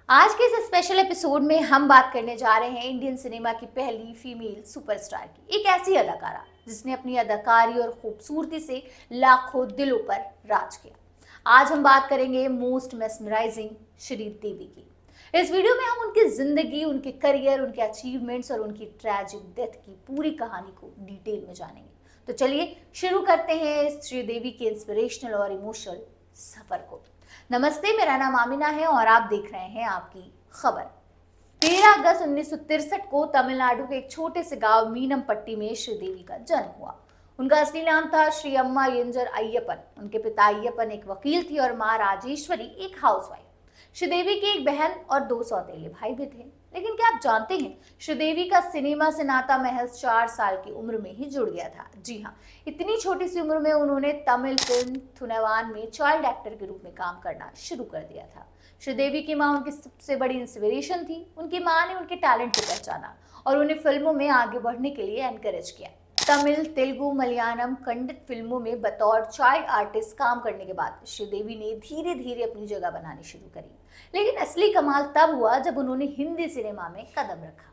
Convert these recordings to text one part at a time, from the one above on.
आज के इस स्पेशल एपिसोड में हम बात करने जा रहे हैं इंडियन सिनेमा की पहली फीमेल सुपरस्टार की। एक ऐसी अदाकारा जिसने अपनी अदाकारी और खूबसूरती से लाखों दिलों पर राज किया। आज हम बात करेंगे मोस्ट मेस्मराइजिंग श्रीदेवी की। इस वीडियो में हम उनकी जिंदगी, उनके करियर, उनके अचीवमेंट्स और उनकी ट्रैजिक डेथ की पूरी कहानी को डिटेल में जानेंगे। तो चलिए शुरू करते हैं श्रीदेवी के इंस्पिरेशनल और इमोशनल सफर को। नमस्ते, मेरा नाम आमिना है और आप देख रहे हैं आपकी खबर। 13 अगस्त 1963 को तमिलनाडु के एक छोटे से गांव मीनमपट्टी में श्रीदेवी का जन्म हुआ। उनका असली नाम था श्री अम्मा येंजर अय्यप्पन। उनके पिता अय्यप्पन एक वकील थी और मां राजेश्वरी एक हाउसवाइफ। श्रीदेवी की एक बहन और 2 सौतेले भाई भी थे। लेकिन क्या आप जानते हैं, श्रीदेवी का सिनेमा से नाता महज 4 साल की उम्र में ही जुड़ गया था। जी हाँ, इतनी छोटी सी उम्र में उन्होंने तमिल फिल्म थुनवान में चाइल्ड एक्टर के रूप में काम करना शुरू कर दिया था। श्रीदेवी की मां उनकी सबसे बड़ी इंस्पिरेशन थी। उनकी मां ने उनके टैलेंट को पहचाना और उन्हें फिल्मों में आगे बढ़ने के लिए एनकरेज किया। तमिल, तेलुगु, मलयालम कन्नड़ फिल्मों में बतौर चाइल्ड आर्टिस्ट काम करने के बाद श्रीदेवी ने धीरे धीरे अपनी जगह बनानी शुरू करी। लेकिन असली कमाल तब हुआ जब उन्होंने हिंदी सिनेमा में कदम रखा।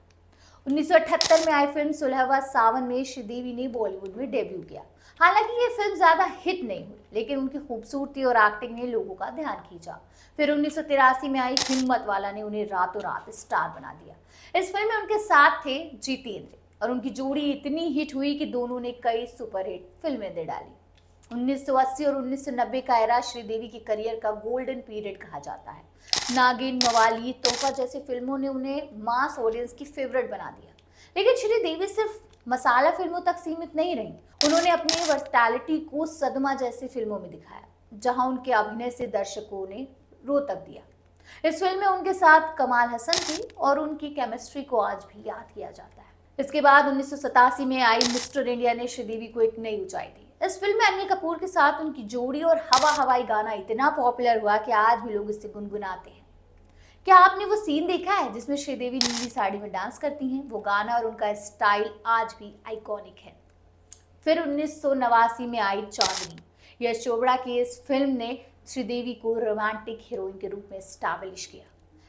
1978 में आई फिल्म सुलहवा सावन में श्रीदेवी ने बॉलीवुड में डेब्यू किया। हालांकि ये फिल्म ज्यादा हिट नहीं हुई, लेकिन उनकी खूबसूरती और एक्टिंग ने लोगों का ध्यान खींचा। फिर 1983 में आई हिम्मत वाला ने उन्हें रातों रात स्टार बना दिया। इस फिल्म में उनके साथ थे जितेंद्र और उनकी जोड़ी इतनी हिट हुई कि दोनों ने कई सुपरहिट फिल्में दे डाली। 1980 और 1990 का एरा श्रीदेवी की करियर का गोल्डन पीरियड कहा जाता है। नागिन, मवाली, तोहफा जैसी फिल्मों ने उन्हें मास ऑडियंस की फेवरेट बना दिया। लेकिन श्रीदेवी सिर्फ मसाला फिल्मों तक सीमित नहीं रही। उन्होंने अपनी वर्सटैलिटी को सदमा जैसी फिल्मों में दिखाया, जहां उनके अभिनय से दर्शकों ने रो तक दिया। इस फिल्म में उनके साथ कमाल हसन थी और उनकी केमिस्ट्री को आज भी याद किया जाता है। इसके बाद 1987 में आई मिस्टर इंडिया ने श्रीदेवी को एक नई ऊंचाई दी। इस फिल्म में अनिल कपूर के साथ उनकी जोड़ी और हवा हवाई गाना इतना पॉपुलर हुआ कि आज भी लोग इसे गुनगुनाते हैं। क्या आपने वो सीन देखा है जिसमें श्रीदेवी नीली साड़ी में डांस करती हैं? वो गाना और उनका स्टाइल आज भी आइकॉनिक है। फिर 1989 में आई चांदनी। यश चोपड़ा की इस फिल्म ने श्रीदेवी को रोमांटिक हीरोइन के रूप में स्टैब्लिश किया।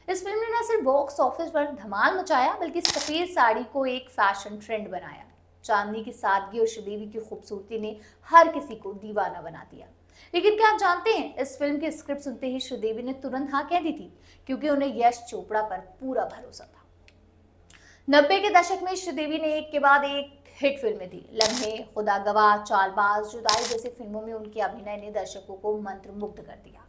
इस फिल्म ने न सिर्फ बॉक्स ऑफिस पर धमाल मचाया, बल्कि सफेद साड़ी को एक फैशन ट्रेंड बनाया। चांदनी की सादगी और श्रीदेवी की खूबसूरती ने हर किसी को दीवाना बना दिया। लेकिन क्या आप जानते हैं, इस फिल्म की स्क्रिप्ट सुनते ही श्रीदेवी ने तुरंत हाँ कह दी थी, क्योंकि उन्हें यश चोपड़ा पर पूरा भरोसा था। 90 के दशक में श्रीदेवी ने एक के बाद एक हिट फिल्में दी। लम्हे, खुदा गवाह, चालबाज, जुदाई जैसी फिल्मों में उनके अभिनय ने दर्शकों को मंत्रमुग्ध कर दिया।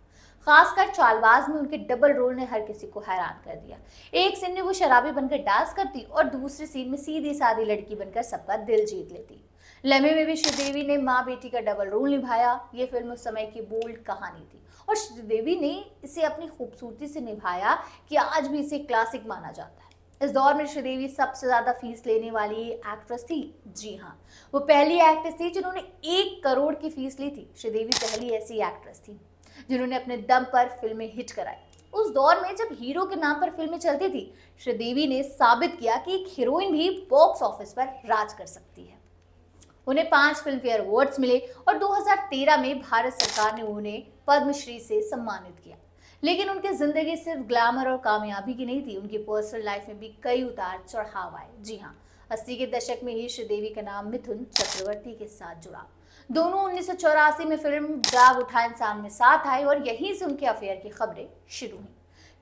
खासकर चालबाज में उनके डबल रोल ने हर किसी को हैरान कर दिया। एक सीन में वो शराबी बनकर डांस करती और दूसरे सीन में सीधी सादी लड़की बनकर सबका दिल जीत लेती। लम्हे में भी श्रीदेवी ने माँ बेटी का डबल रोल निभाया। ये फिल्म उस समय की बोल्ड कहानी थी और श्रीदेवी ने इसे अपनी खूबसूरती से निभाया कि आज भी इसे क्लासिक माना जाता है। इस दौर में श्रीदेवी सबसे ज्यादा फीस लेने वाली एक्ट्रेस थी। जी हाँ, वो पहली एक्ट्रेस थी जिन्होंने 1 करोड़ की फीस ली थी। श्रीदेवी पहली ऐसी एक्ट्रेस थी जिन्होंने अपने दम पर फिल्में हिट कराई। उस दौर में जब हीरो के नाम पर फिल्में चलती थी, श्रीदेवी ने साबित किया कि एक हीरोइन भी बॉक्स ऑफिस पर राज कर सकती है। उन्हें 5 फिल्म फेयर अवार्ड्स मिले और 2013 में भारत सरकार ने उन्हें पद्मश्री से सम्मानित किया। लेकिन उनकी जिंदगी सिर्फ ग्लैमर और कामयाबी की नहीं थी। उनकी पर्सनल लाइफ में भी कई उतार चढ़ाव आए। जी हाँ, 80 के दशक में ही श्रीदेवी का नाम मिथुन चक्रवर्ती के साथ जुड़ा। दोनों 1984 में फिल्म जाग उठा इंसान में साथ आए और यहीं से उनके अफेयर की खबरें शुरू हुई।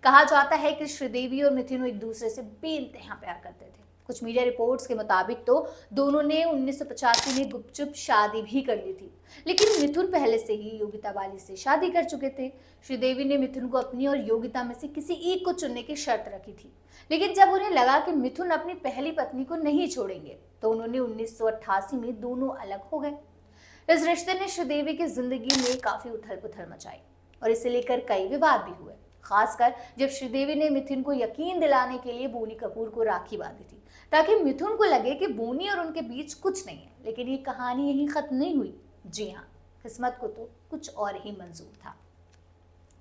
कहा जाता है कि श्रीदेवी और मिथुन एक दूसरे से बेइंतहा प्यार करते थे। कुछ मीडिया रिपोर्ट्स के मुताबिक तो दोनों ने 1985 में गुपचुप शादी भी कर ली थी। लेकिन मिथुन पहले से ही योगिता बाली से शादी कर चुके थे। श्रीदेवी ने मिथुन को अपनी और योगिता में से किसी एक को चुनने की शर्त रखी थी। लेकिन जब उन्हें लगा कि मिथुन अपनी पहली पत्नी को नहीं छोड़ेंगे, तो उन्होंने 1988 में दोनों अलग हो गए। इस रिश्ते ने श्रीदेवी की जिंदगी में काफी उथल पुथल मचाई और इसे लेकर कई विवाद भी हुए। खासकर जब श्रीदेवी ने मिथुन को यकीन दिलाने के लिए बोनी कपूर को राखी बांधी थी, ताकि मिथुन को लगे कि बोनी और उनके बीच कुछ नहीं है। लेकिन ये कहानी यहीं खत्म नहीं हुई। जी हाँ, किस्मत को तो कुछ और ही मंजूर था।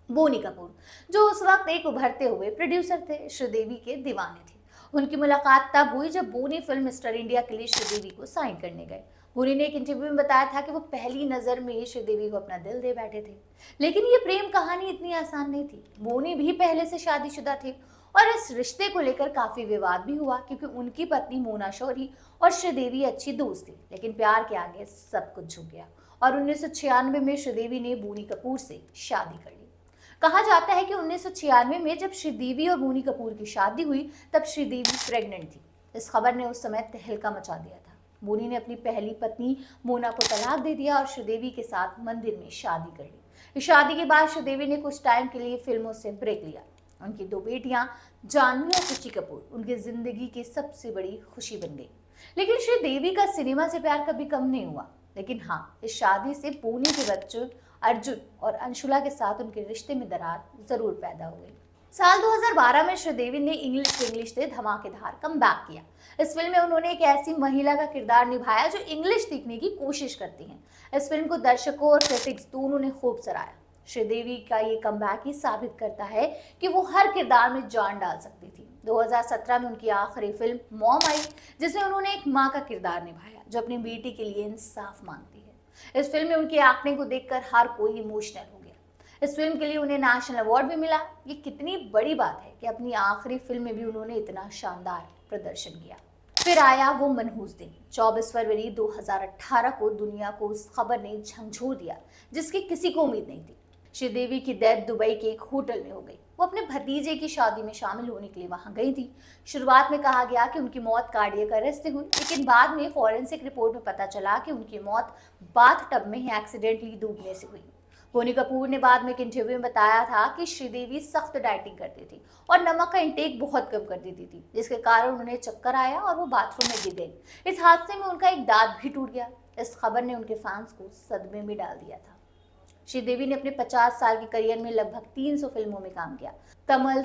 बोनी कपूर, जो उस वक्त एक उभरते हुए प्रोड्यूसर थे, श्रीदेवी के दीवाने थे। उनकी मुलाकात तब हुई जब बोनी फिल्म मिस्टर इंडिया के लिए श्रीदेवी को साइन करने गए। बोनी ने एक इंटरव्यू में बताया था कि वो पहली नजर में ही श्रीदेवी को अपना दिल दे बैठे थे। लेकिन ये प्रेम कहानी इतनी आसान नहीं थी। बोनी भी पहले से शादीशुदा थे और इस रिश्ते को लेकर काफी विवाद भी हुआ, क्योंकि उनकी पत्नी मोना शौरी और श्रीदेवी अच्छी दोस्त थी। लेकिन प्यार के आगे सब कुछ झुक गया और 1996 में श्रीदेवी ने बोनी कपूर से शादी कर ली। कहा जाता है कि 1996 में जब श्रीदेवी और बोनी कपूर की शादी हुई तब श्रीदेवी प्रेग्नेंट थी। इस खबर ने उस समय तहलका मचा दिया था। बोनी ने अपनी पहली पत्नी मोना को तलाक दे दिया और श्रीदेवी के साथ मंदिर में शादी कर ली। इस शादी के बाद श्रीदेवी ने कुछ टाइम के लिए फिल्मों से ब्रेक लिया। उनकी 2 बेटियां जानवी और खुशी कपूर उनकी जिंदगी की सबसे बड़ी खुशी बन गई। लेकिन श्रीदेवी का सिनेमा से प्यार कभी कम नहीं हुआ। लेकिन हाँ, इस शादी से बोनी के बच्चों अर्जुन और अंशुला के साथ उनके रिश्ते में दरार जरूर पैदा हो गई। साल 2012 में श्रीदेवी ने इंग्लिश से धमाकेदार कमबैक किया। इस फिल्म में उन्होंने एक ऐसी महिला का किरदार निभाया जो इंग्लिश सीखने की कोशिश करती हैं। इस फिल्म को दर्शकों और क्रिटिक्स दोनों ने खूब सराहा। श्रीदेवी का ये कमबैक ही साबित करता है कि वो हर किरदार में जान डाल सकती थी। 2017 में उनकी आखिरी फिल्म मॉम आई, जिसमें उन्होंने एक माँ का किरदार निभाया जो अपनी बेटी के लिए इंसाफ मांगती है। इस फिल्म में उनकी एक्टिंग को देखकर हर कोई इमोशनल हो गया। इस फिल्म के लिए उन्हें नेशनल अवार्ड भी मिला। ये कितनी बड़ी बात है कि अपनी आखिरी फिल्म में भी उन्होंने इतना शानदार प्रदर्शन किया। फिर आया वो मनहूस दिन। 24 फरवरी 2018 को दुनिया को उस खबर ने झंझोर दिया जिसकी किसी को उम्मीद नहीं थी। श्रीदेवी की डेथ दुबई के एक होटल में हो गई। वो अपने भतीजे की शादी में शामिल होने के लिए वहां गई थी। शुरुआत में कहा गया कि उनकी मौत कार्डियक अरेस्ट से हुई, लेकिन बाद में फॉरेंसिक रिपोर्ट में पता चला कि उनकी मौत बाथ टब में ही एक्सीडेंटली डूबने से हुई। बोनी कपूर ने बाद में एक इंटरव्यू में बताया था कि श्रीदेवी सख्त डाइटिंग करती थी और नमक का इंटेक बहुत कम कर देती थी, जिसके कारण उन्हें चक्कर आया और वो बाथरूम में गिर गई। इस हादसे में उनका एक दांत भी टूट गया। इस खबर ने उनके फैंस को सदमे में डाल दिया था। श्रीदेवी ने अपने 50 साल के करियर में लगभग 300 फिल्मों में काम किया। तमिल,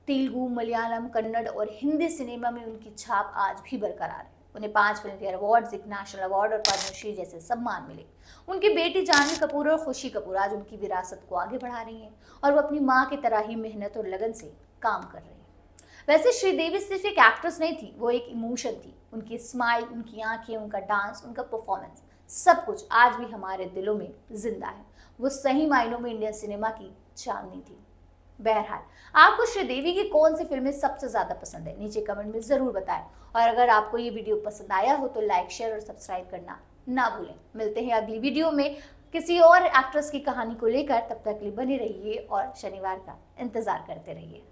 तेलुगु, मलयालम, कन्नड़ और हिंदी सिनेमा में उनकी छाप आज भी बरकरार है। उन्हें 5 फिल्म फेयर अवार्ड, एक नेशनल अवार्ड और पद्मश्री जैसे सम्मान मिले। उनकी बेटी जानवी कपूर और खुशी कपूर आज उनकी विरासत को आगे बढ़ा रही हैं और वो अपनी माँ की तरह ही मेहनत और लगन से काम कर रही हैं। वैसे श्रीदेवी सिर्फ एक एक्ट्रेस नहीं थी, वो एक इमोशन थी। उनकी स्माइल, उनकी आंखें, उनका डांस, उनका परफॉर्मेंस, सब कुछ आज भी हमारे दिलों में जिंदा है। वो सही मायनों में इंडियन सिनेमा की चांदनी थी। बहरहाल, आपको श्रीदेवी की कौन सी फिल्में सबसे ज्यादा पसंद है, नीचे कमेंट में जरूर बताएं। और अगर आपको ये वीडियो पसंद आया हो तो लाइक, शेयर और सब्सक्राइब करना ना भूलें। मिलते हैं अगली वीडियो में किसी और एक्ट्रेस की कहानी को लेकर। तब तक के लिए बने रहिए और शनिवार का इंतजार करते रहिए।